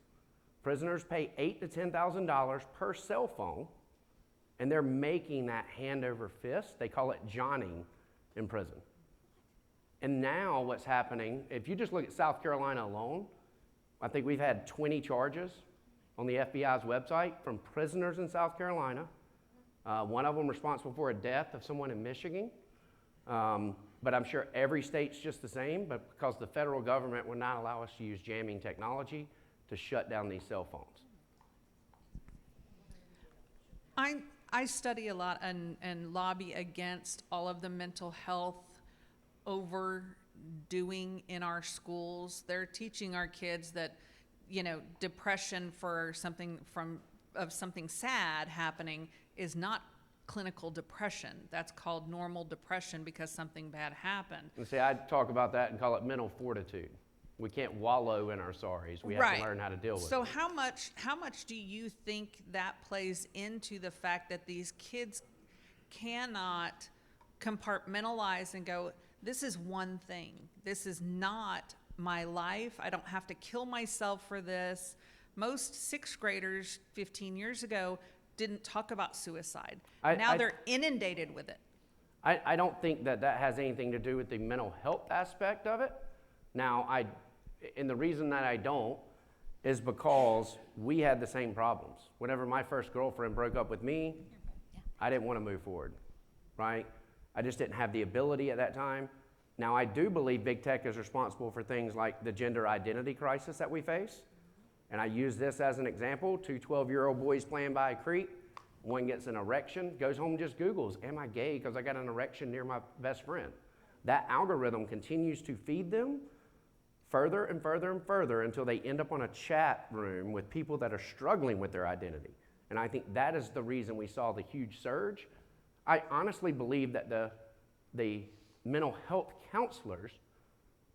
prisoners pay $8,000 to $10,000 per cell phone, and they're making that hand over fist. They call it Johnning in prison. And now what's happening, if you just look at South Carolina alone, I think we've had 20 charges on the FBI's website from prisoners in South Carolina. One of them responsible for a death of someone in Michigan. But I'm sure every state's just the same, but because the federal government will not allow us to use jamming technology to shut down these cell phones. I study a lot and lobby against all of the mental health overdoing in our schools. They're teaching our kids that, depression for something something sad happening is not clinical depression. That's called normal depression because something bad happened. And see, I talk about that and call it mental fortitude. We can't wallow in our sorries. We have Right. to learn how to deal with So it. how much do you think that plays into the fact that these kids cannot compartmentalize and go, this is one thing. This is not my life. I don't have to kill myself for this. Most sixth graders 15 years ago didn't talk about suicide. Now they're inundated with it. I don't think that has anything to do with the mental health aspect of it. Now, and the reason that I don't is because we had the same problems. Whenever my first girlfriend broke up with me, I didn't want to move forward, right? I just didn't have the ability at that time. Now, I do believe big tech is responsible for things like the gender identity crisis that we face. And I use this as an example. 2 12-year-old boys playing by a creek. One gets an erection, goes home and just Googles, am I gay because I got an erection near my best friend? That algorithm continues to feed them further and further and further until they end up on a chat room with people that are struggling with their identity. And I think that is the reason we saw the huge surge. I honestly believe that the mental health counselors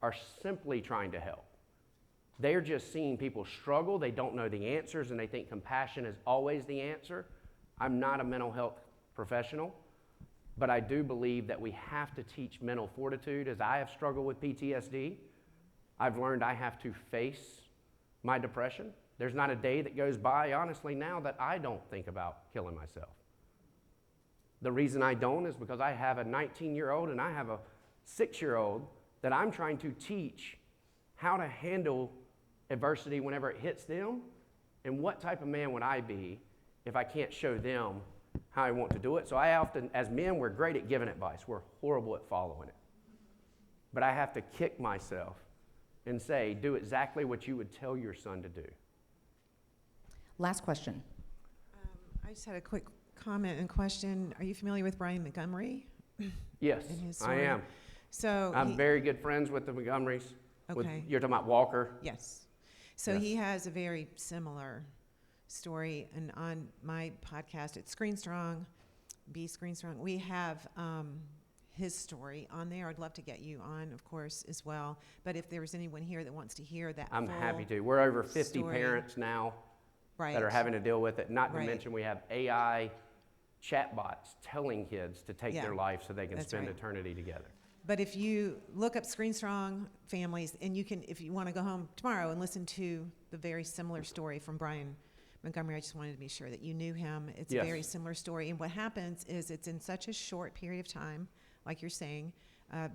are simply trying to help. They're just seeing people struggle, they don't know the answers, and they think compassion is always the answer. I'm not a mental health professional, but I do believe that we have to teach mental fortitude. As I have struggled with PTSD, I've learned I have to face my depression. There's not a day that goes by, honestly, now that I don't think about killing myself. The reason I don't is because I have a 19-year-old and I have a 6-year-old that I'm trying to teach how to handle adversity whenever it hits them, and what type of man would I be if I can't show them how I want to do it. So I often, as men, we're great at giving advice. We're horrible at following it. But I have to kick myself and say, do exactly what you would tell your son to do. Last question. I just had a quick comment and question. Are you familiar with Brian Montgomery? Yes, And his I story? am. So I'm very good friends with the Montgomerys. Okay. You're talking about Walker? Yes. So Yes. he has a very similar story, and on my podcast at Screen Strong, Be Screen Strong, we have his story on there. I'd love to get you on, of course, as well. But if there's anyone here that wants to hear that, I'm full happy to. We're over 50 story. parents now Right. that are having to deal with it. Not to Right. mention we have AI chatbots telling kids to take Yeah, their life so they can that's spend right. eternity together. But if you look up Screen Strong Families, and you can, if you want to go home tomorrow and listen to the very similar story from Brian Montgomery, I just wanted to be sure that you knew him. It's Yes. a very similar story. And what happens is it's in such a short period of time, like you're saying.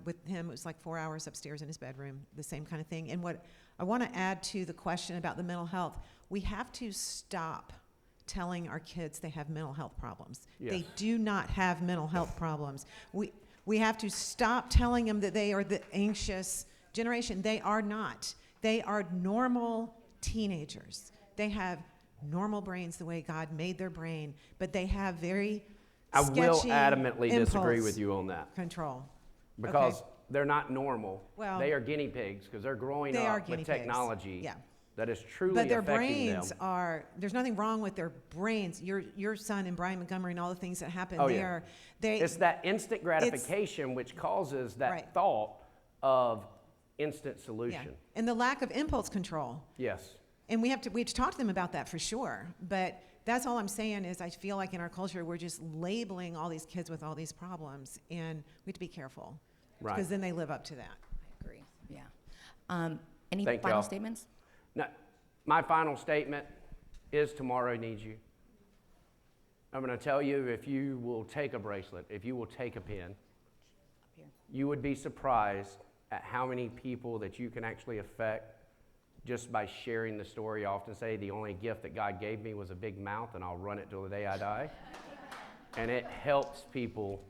With him, it was like 4 hours upstairs in his bedroom, the same kind of thing. And what I want to add to the question about the mental health, we have to stop telling our kids they have mental health problems. Yes. They do not have mental health problems. We have to stop telling them that they are the anxious generation. They are not. They are normal teenagers. They have normal brains the way God made their brain, but they have very I will sketchy adamantly disagree impulse with you on that control. because they're not normal. Well, they are guinea pigs because they're growing they are up guinea with pigs. technology Yeah. that is truly But their affecting brains them. are, there's nothing wrong with their brains. Your son and Brian Montgomery and all the things that happen Oh, yeah. there, they, It's that instant gratification which causes that Right. thought of instant yeah. solution. And the lack of impulse control. Yes. And we have to talk to them about that for sure. But that's all I'm saying is I feel like in our culture, we're just labeling all these kids with all these problems. And we have to be careful. Right. Because then they live up to that. I agree. Yeah. Any Thank final y'all. statements? Now, my final statement is tomorrow needs you. I'm going to tell you, if you will take a bracelet, if you will take a pen, here. you would be surprised at how many people that you can actually affect just by sharing the story. I often say the only gift that God gave me was a big mouth, and I'll run it till the day I die. And it helps people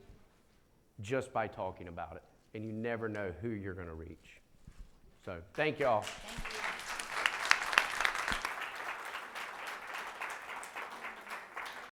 just by talking about it. And you never know who you're going to reach. So thank y'all. Thank you.